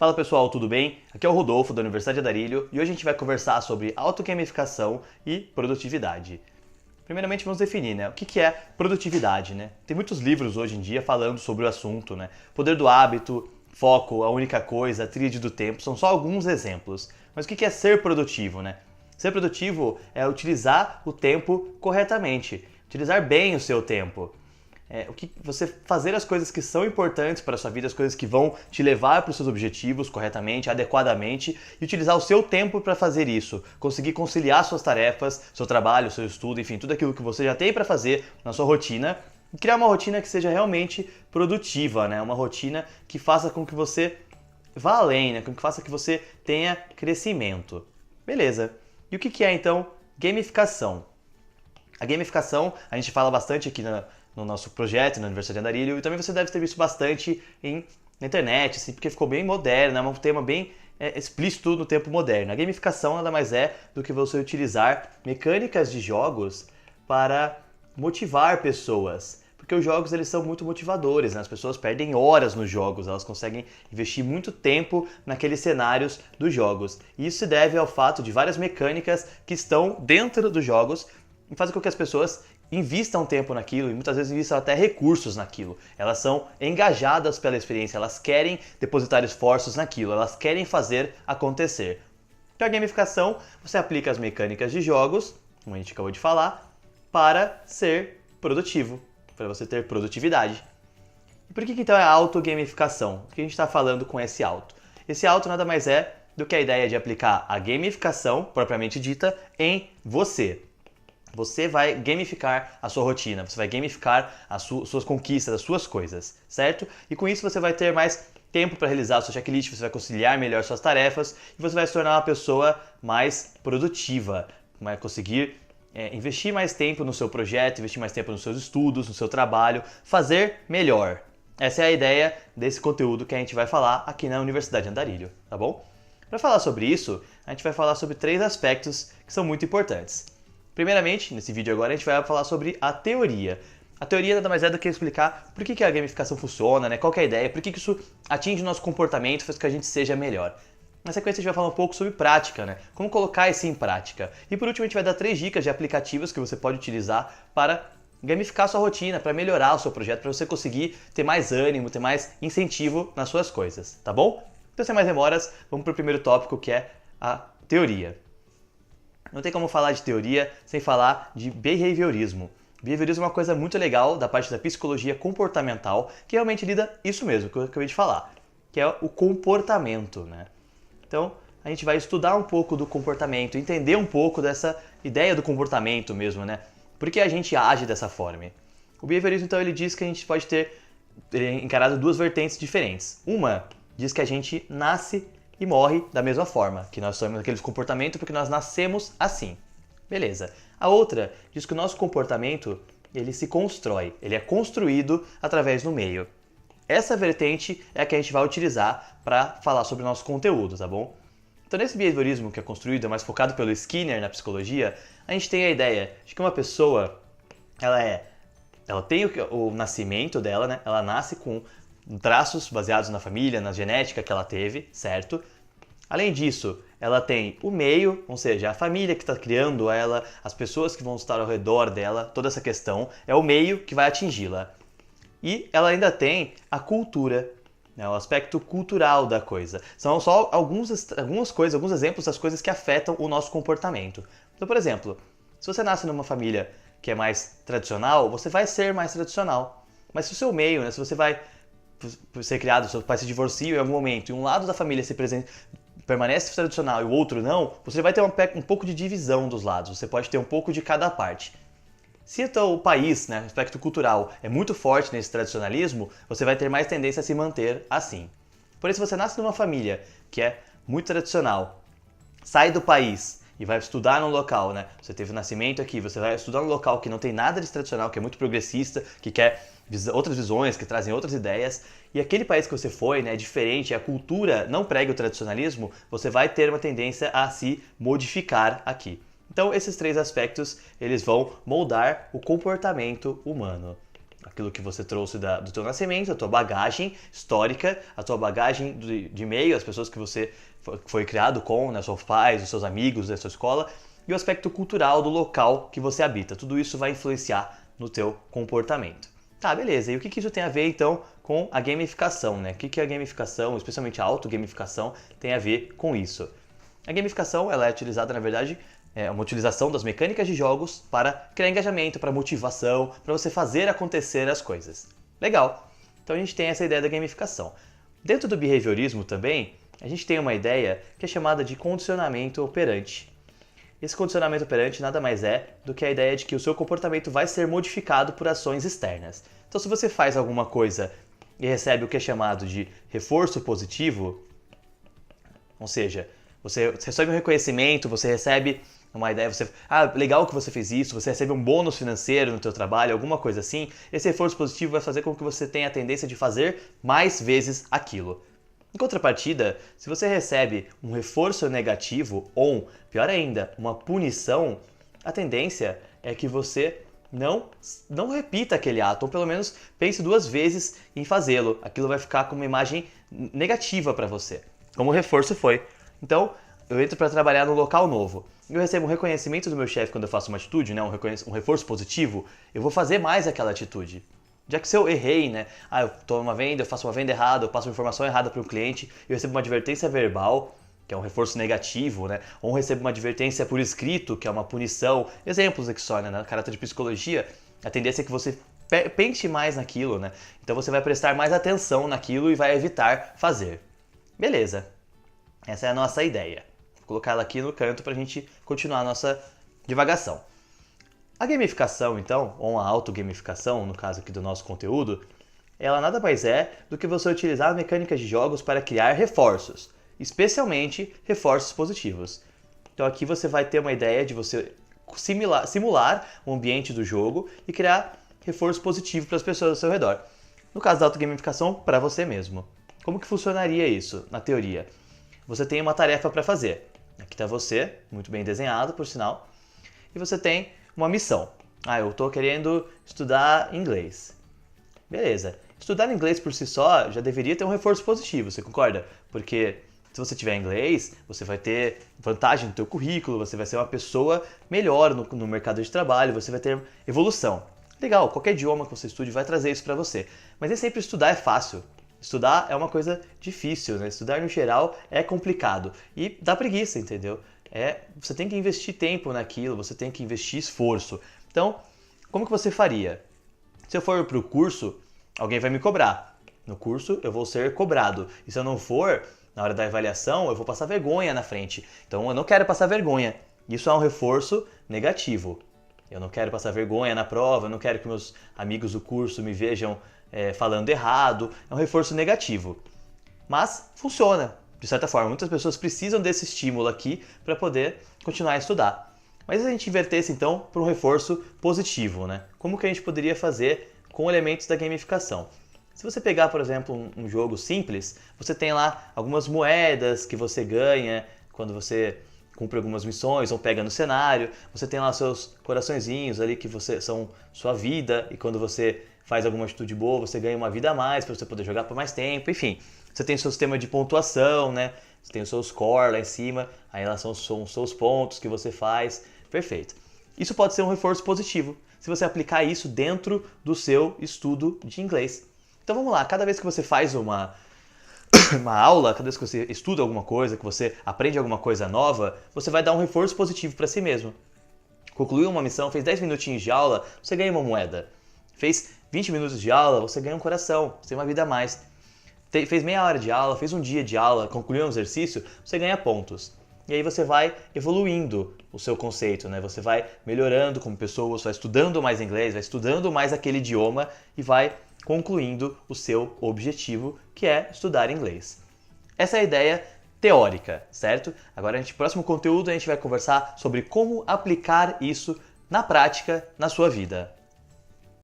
Fala pessoal, tudo bem? Aqui é o Rodolfo da Universidade Andarilho e hoje a gente vai conversar sobre autogamificação e produtividade. Primeiramente vamos definir, o que é produtividade, Tem muitos livros hoje em dia falando sobre o assunto, Poder do hábito, foco, a única coisa, a tríade do tempo, são só alguns exemplos. Mas o que é ser produtivo, Ser produtivo é utilizar o tempo corretamente, utilizar bem o seu tempo. Você fazer as coisas que são importantes para a sua vida, as coisas que vão te levar para os seus objetivos corretamente, adequadamente, e utilizar o seu tempo para fazer isso. Conseguir conciliar suas tarefas, seu trabalho, seu estudo, enfim, tudo aquilo que você já tem para fazer na sua rotina, e criar uma rotina que seja realmente produtiva, Uma rotina que faça com que você vá além, Com que faça que você tenha crescimento. Beleza. E o que é então gamificação? A gamificação, a gente fala bastante aqui no nosso projeto, na Universidade Andarilho, e também você deve ter visto bastante na internet, assim, porque ficou bem moderno, é um tema bem explícito no tempo moderno. A gamificação nada mais é do que você utilizar mecânicas de jogos para motivar pessoas. Porque os jogos eles são muito motivadores, As pessoas perdem horas nos jogos, elas conseguem investir muito tempo naqueles cenários dos jogos. E isso se deve ao fato de várias mecânicas que estão dentro dos jogos e fazem com que as pessoas invistam tempo naquilo e muitas vezes invistam até recursos naquilo. Elas são engajadas pela experiência, elas querem depositar esforços naquilo, elas querem fazer acontecer. Então a gamificação, você aplica as mecânicas de jogos, como a gente acabou de falar, para ser produtivo, para você ter produtividade. E por que então é autogamificação? O que a gente está falando com esse auto? Esse auto nada mais é do que a ideia de aplicar a gamificação, propriamente dita, em você. Você vai gamificar a sua rotina, você vai gamificar as suas conquistas, as suas coisas, certo? E com isso você vai ter mais tempo para realizar o seu checklist, você vai conciliar melhor suas tarefas e você vai se tornar uma pessoa mais produtiva, vai conseguir investir mais tempo no seu projeto, investir mais tempo nos seus estudos, no seu trabalho, fazer melhor. Essa é a ideia desse conteúdo que a gente vai falar aqui na Universidade Andarilho, tá bom? Para falar sobre isso, a gente vai falar sobre 3 aspectos que são muito importantes. Primeiramente, nesse vídeo agora, a gente vai falar sobre a teoria. A teoria nada mais é do que explicar por que a gamificação funciona, qual que é a ideia, por que isso atinge o nosso comportamento, faz com que a gente seja melhor. Na sequência a gente vai falar um pouco sobre prática, como colocar isso em prática. E por último a gente vai dar 3 dicas de aplicativos que você pode utilizar para gamificar a sua rotina, para melhorar o seu projeto, para você conseguir ter mais ânimo, ter mais incentivo nas suas coisas, tá bom? Então sem mais demoras, vamos para o primeiro tópico que é a teoria. Não tem como falar de teoria sem falar de behaviorismo. Behaviorismo é uma coisa muito legal da parte da psicologia comportamental, que realmente lida isso mesmo que eu acabei de falar, que é o comportamento, Então, a gente vai estudar um pouco do comportamento, entender um pouco dessa ideia do comportamento mesmo, Por que a gente age dessa forma? O behaviorismo, então, ele diz que a gente pode ter encarado 2 vertentes diferentes. Uma diz que a gente nasce e morre da mesma forma, que nós somos aqueles comportamentos porque nós nascemos assim. Beleza. A outra diz que o nosso comportamento, ele se constrói, ele é construído através do meio. Essa vertente é a que a gente vai utilizar para falar sobre o nosso conteúdo, tá bom? Então nesse behaviorismo que é construído, é mais focado pelo Skinner na psicologia, a gente tem a ideia de que uma pessoa, ela tem o nascimento dela, Ela nasce com traços baseados na família, na genética que ela teve, certo? Além disso, ela tem o meio, ou seja, a família que está criando ela, as pessoas que vão estar ao redor dela, toda essa questão é o meio que vai atingi-la. E ela ainda tem a cultura, o aspecto cultural da coisa. São só algumas coisas, alguns exemplos das coisas que afetam o nosso comportamento. Então, por exemplo, se você nasce numa família que é mais tradicional, você vai ser mais tradicional. Mas se o seu meio, se você vai ser criado, seu pai se divorcia em algum momento e um lado da família permanece tradicional e o outro não, você vai ter um pouco de divisão dos lados, você pode ter um pouco de cada parte. Se o país, o aspecto cultural, é muito forte nesse tradicionalismo, você vai ter mais tendência a se manter assim. Porém, se você nasce numa família que é muito tradicional, sai do país e vai estudar num local, Você teve o nascimento aqui, você vai estudar num local que não tem nada de tradicional, que é muito progressista, que quer outras visões, que trazem outras ideias, e aquele país que você foi, é diferente, a cultura não prega o tradicionalismo, você vai ter uma tendência a se modificar aqui. Então, esses 3 aspectos, eles vão moldar o comportamento humano. aquilo que você trouxe do teu nascimento, a tua bagagem histórica, a tua bagagem de meio, as pessoas que você foi criado com, né, seus pais, os seus amigos da sua escola, e o aspecto cultural do local que você habita. Tudo isso vai influenciar no teu comportamento. Tá, beleza. E o que isso tem a ver, então, com a gamificação, né? O que a gamificação, especialmente a autogamificação, tem a ver com isso? A gamificação, ela é utilizada, na verdade, é uma utilização das mecânicas de jogos para criar engajamento, para motivação, para você fazer acontecer as coisas. Legal. Então a gente tem essa ideia da gamificação. Dentro do behaviorismo também, a gente tem uma ideia que é chamada de condicionamento operante. Esse condicionamento operante nada mais é do que a ideia de que o seu comportamento vai ser modificado por ações externas. Então, se você faz alguma coisa e recebe o que é chamado de reforço positivo, ou seja, você recebe um reconhecimento, você recebe uma ideia, legal que você fez isso, você recebe um bônus financeiro no teu trabalho, alguma coisa assim, esse reforço positivo vai fazer com que você tenha a tendência de fazer mais vezes aquilo. Em contrapartida, se você recebe um reforço negativo ou, pior ainda, uma punição, a tendência é que você não repita aquele ato, ou pelo menos pense 2 vezes em fazê-lo. Aquilo vai ficar com uma imagem negativa para você, como o reforço foi. Então, eu entro para trabalhar num local novo. Eu recebo um reconhecimento do meu chefe quando eu faço uma atitude, né, um reforço positivo, eu vou fazer mais aquela atitude. Já que se eu errei, né? Eu tô numa venda, eu faço uma venda errada, eu passo uma informação errada para um cliente, eu recebo uma advertência verbal, que é um reforço negativo, né? Ou eu recebo uma advertência por escrito, que é uma punição. Exemplos aqui só, né? Na caráter de psicologia, a tendência é que você pense mais naquilo, né? Então você vai prestar mais atenção naquilo e vai evitar fazer. Beleza. Essa é a nossa ideia. Vou colocar ela aqui no canto pra gente continuar a nossa divagação. A gamificação, então, ou a autogamificação, no caso aqui do nosso conteúdo, ela nada mais é do que você utilizar mecânicas de jogos para criar reforços, especialmente reforços positivos. Então aqui você vai ter uma ideia de você simular o ambiente do jogo e criar reforço positivo para as pessoas ao seu redor. No caso da autogamificação, para você mesmo. Como que funcionaria isso, na teoria? Você tem uma tarefa para fazer. Aqui está você, muito bem desenhado, por sinal, e você tem uma missão. Eu estou querendo estudar inglês. Beleza. Estudar inglês por si só já deveria ter um reforço positivo, você concorda? Porque se você tiver inglês, você vai ter vantagem no teu currículo, você vai ser uma pessoa melhor no mercado de trabalho, você vai ter evolução. Legal, qualquer idioma que você estude vai trazer isso para você. Mas nem sempre estudar é fácil. Estudar é uma coisa difícil, né? Estudar no geral é complicado e dá preguiça, entendeu? Você tem que investir tempo naquilo, você tem que investir esforço. Então, como que você faria? Se eu for para o curso, alguém vai me cobrar. No curso, eu vou ser cobrado. E se eu não for, na hora da avaliação, eu vou passar vergonha na frente. Então, eu não quero passar vergonha. Isso é um reforço negativo. Eu não quero passar vergonha na prova, eu não quero que meus amigos do curso me vejam falando errado. É um reforço negativo. Mas funciona. De certa forma, muitas pessoas precisam desse estímulo aqui para poder continuar a estudar. Mas se a gente invertesse então para um reforço positivo, né? Como que a gente poderia fazer com elementos da gamificação? Se você pegar, por exemplo, um jogo simples, você tem lá algumas moedas que você ganha quando você cumpre algumas missões ou pega no cenário. Você tem lá seus coraçõezinhos ali que são sua vida, e quando você faz alguma atitude boa, você ganha uma vida a mais para você poder jogar por mais tempo, enfim. Você tem o seu sistema de pontuação, né? Você tem o seu score lá em cima, aí lá são os seus pontos que você faz. Perfeito. Isso pode ser um reforço positivo, se você aplicar isso dentro do seu estudo de inglês. Então vamos lá, cada vez que você faz uma aula, cada vez que você estuda alguma coisa, que você aprende alguma coisa nova, você vai dar um reforço positivo para si mesmo. Concluiu uma missão, fez 10 minutinhos de aula, você ganha uma moeda. Fez 20 minutos de aula, você ganha um coração, você tem uma vida a mais. Fez meia hora de aula, fez um dia de aula, concluiu um exercício, você ganha pontos. E aí você vai evoluindo o seu conceito, né? Você vai melhorando como pessoa, vai estudando mais inglês, vai estudando mais aquele idioma e vai concluindo o seu objetivo, que é estudar inglês. Essa é a ideia teórica, certo? Agora, no próximo conteúdo, a gente vai conversar sobre como aplicar isso na prática na sua vida.